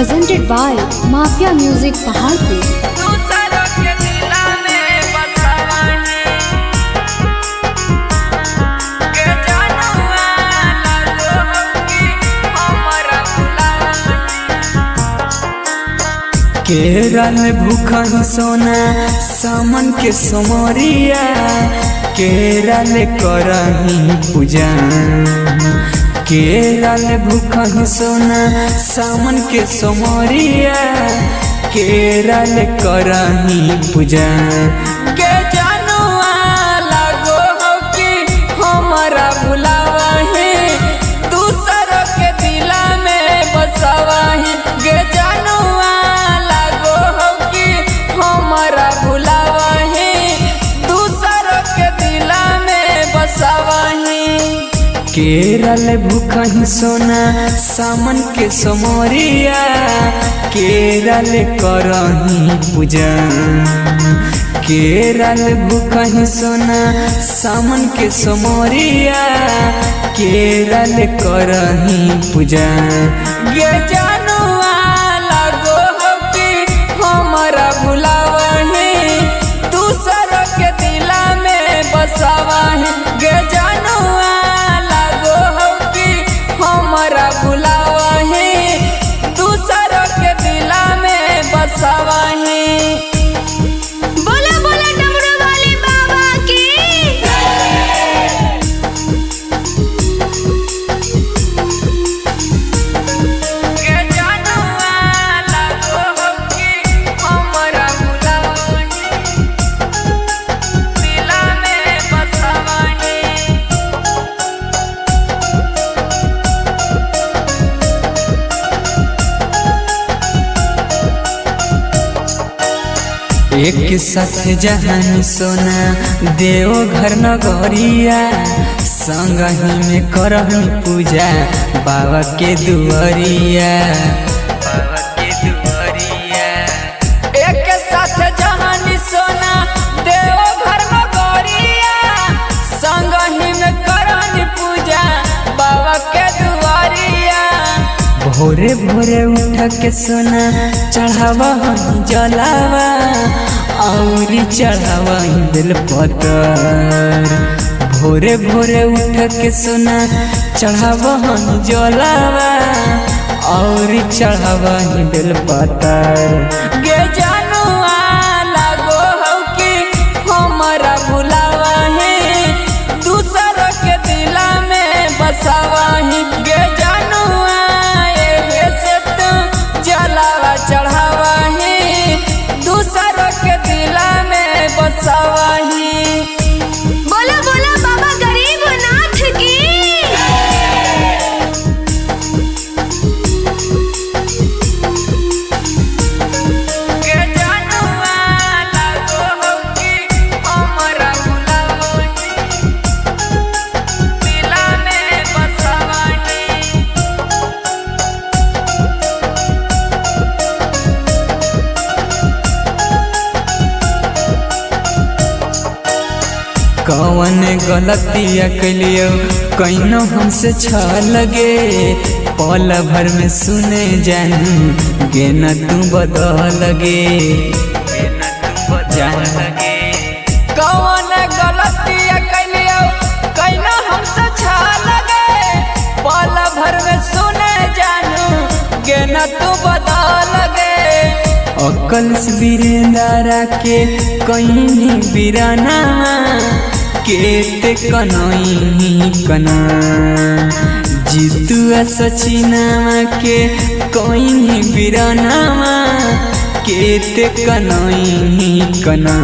presented by Mafia Music Paharpur। Kerala भूखा सोना सामन के सोमरिया केरल करही पूजा। केरल भूखा सोना सामन के सोमरिया केरल करही पूजा। के जानुआ लागो हो कि हमारा भुलावा है दूसरों के दिला में बसावा है। गे जानुआ लागो हो कि हमारा भुलावा है दूसरों के दिला में बसावा है। केरल भूखा सोना सामन के सोमरिया केरल करही पूजा। केरल भूखा सोना सामन के सोमरिया केरल करही पूजा। गे जानुआ लागो हो कि हमारा भुलावा है दूसरों के दिला में बसावा है। गे जानुआ लागो हो कि हमारा भुलावा है दूसरों के दिला में बसावा है। बोला बोला डमरू वाले बाबा की। के जानुआ लागो हो कि हमारा भुलावा है दिला में बसावा है। एक साथ जहानी सोना देव घर नगरिया संग ही में करही पूजा बाबा के दुआरिया। बाबा के दुआरिया एक साथ जहानी सोना देव घर नगरिया संग ही में करही पूजा बाबा के दुआरिया। भोरे भोरे उठ के सोना चढ़ावा जलावा और चढ़ावा बेलपतर। भोरे भोरे उठ के सोना चढ़ावा जलावा और चढ़ावा बेलपतर। गे जानुआ लागो हो कि हमारा भुलावा है दूसरों के दिला में बसावा है। गे जानुआ जलावा चढ़ावा है दूसरों के दिला में बसावा है। बोला बोला बाबा गरीब नाथ की। के जानुआ लागो हो कि हमारा भुलावा है दिला में बसावा है। कौन गलतिया कैलियो कहीं हमसे छ लगे पल भर में सुने जानू गे न तू बदल लगे जान लगे। कौन गलतिया कैलियो कहीं हमसे छ लगे पल भर में सुने जानू गे न तू बदल लगे। अकल से वीरेंद्रा के कहीं बीराना केते कनई कना जीतुआ सचिना के कहीं बीराना केते कनई कना।